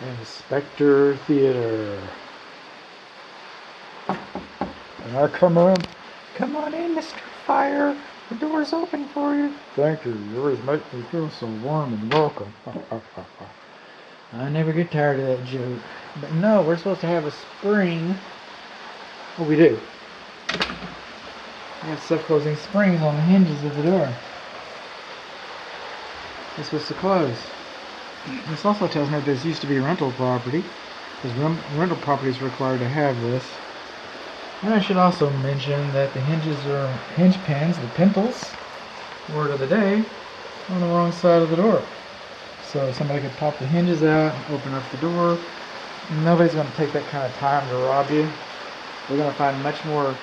Inspector Theater. Can I come in? Come on in, Mr. Fire. The door's open for you. Thank you. You always make me feel so warm and welcome. I never get tired of that joke. But no, we're supposed to have a spring. Oh, we do. We have self-closing springs on the hinges of the door. It's supposed to close. This also tells me that this used to be rental property, because rental property is required to have this. And I should also mention that the hinges are hinge pins, the pintles, word of the day, on the wrong side of the door. So somebody could pop the hinges out, open up the door. Nobody's going to take that kind of time to rob you. We're going to find much more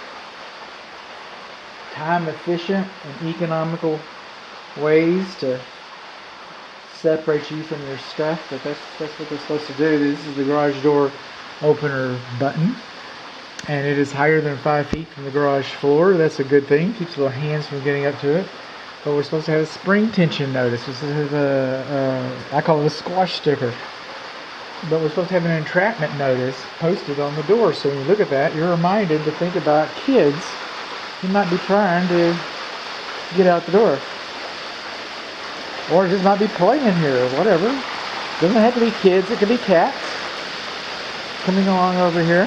time efficient and economical ways to separate you from your stuff, but that's what they're supposed to do. This is the garage door opener button, and it is higher than 5 feet from the garage floor. That's a good thing, keeps little hands from getting up to it. But we're supposed to have a spring tension notice. This is I call it a squash sticker. But we're supposed to have an entrapment notice posted on the door, so when you look at that, you're reminded to think about kids who might be trying to get out the door. Or just might be playing here, or whatever. Doesn't have to be kids, it could be cats. Coming along over here.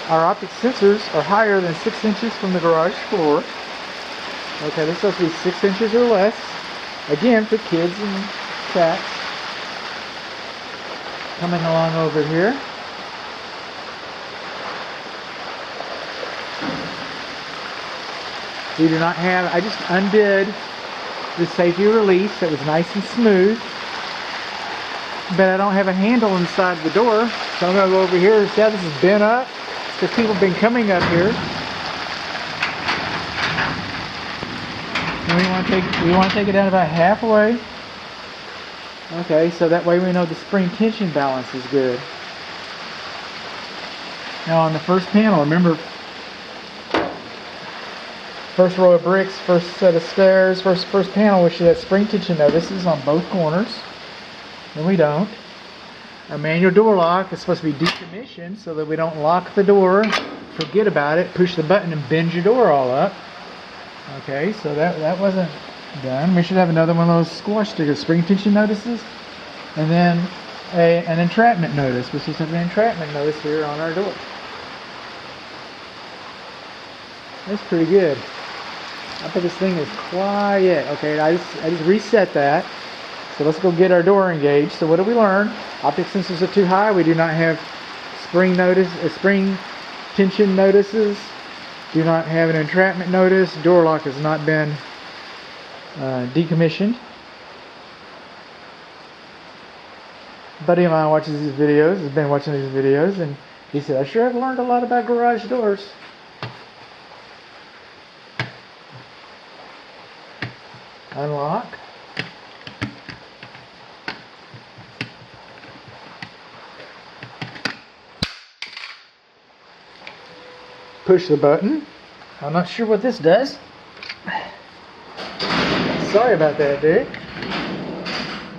Our optic sensors are higher than 6 inches from the garage floor. Okay, this is supposed to be 6 inches or less. Again, for kids and cats. Coming along over here. We do not have, I just undid the safety release that was nice and smooth, but I don't have a handle inside the door, so I'm going to go over here and see how this is bent up, because people have been coming up here. And we want to take it down about halfway. Okay, so that way we know the spring tension balance is good. Now on the first panel, remember, first row of bricks, first set of stairs, first panel, which is that spring tension notices on both corners. And we don't. Our manual door lock is supposed to be decommissioned so that we don't lock the door, forget about it, push the button and bend your door all up. Okay, so that wasn't done. We should have another one of those squash stickers, spring tension notices, and then an entrapment notice. We're supposed to have an entrapment notice here on our door. That's pretty good. I bet this thing is quiet. Okay, I just reset that. So let's go get our door engaged. So what did we learn? Optic sensors are too high. We do not have spring tension notices. Do not have an entrapment notice. Door lock has not been decommissioned. A buddy of mine watches these videos, has been watching these videos, and he said, I sure have learned a lot about garage doors. Unlock. Push the button. I'm not sure what this does. Sorry about that, dude.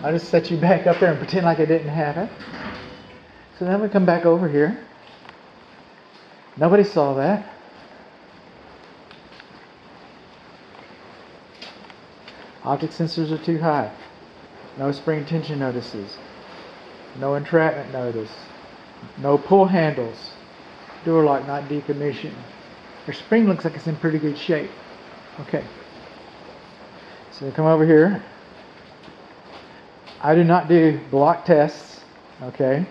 I'll just set you back up there and pretend like it didn't happen. So then we come back over here. Nobody saw that. Optic sensors are too high. No spring tension notices. No entrapment notice. No pull handles. Door lock not decommissioned. Our spring looks like it's in pretty good shape. Okay. So we come over here. I do not do block tests. Okay.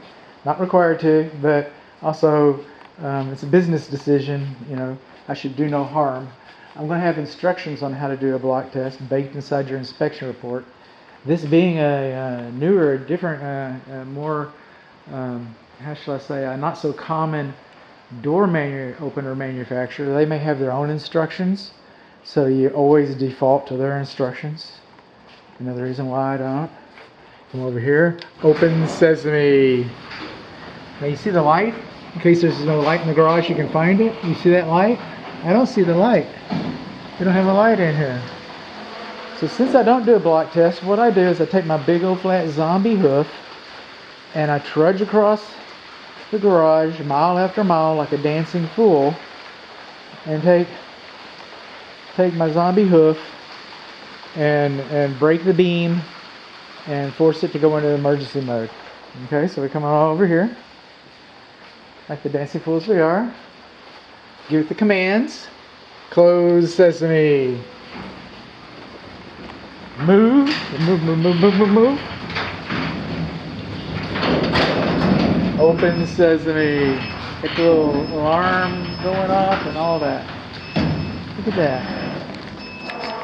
Not required to, but also it's a business decision. You know, I should do no harm. I'm going to have instructions on how to do a block test baked inside your inspection report. This being a newer, different, more, how shall I say, a not so common door opener manufacturer, they may have their own instructions, so you always default to their instructions. Another reason why I don't. Come over here, open sesame. Now you see the light? In case there's no light in the garage, you can find it. You see that light? I don't see the light. We don't have a light in here. So since I don't do a block test, what I do is I take my big old flat zombie hoof and I trudge across the garage mile after mile like a dancing fool and take my zombie hoof and break the beam and force it to go into emergency mode. Okay, so we come all over here like the dancing fools we are. Give it the commands. Close sesame. Move. Move. Open sesame. Get the little alarm going off and all that. Look at that.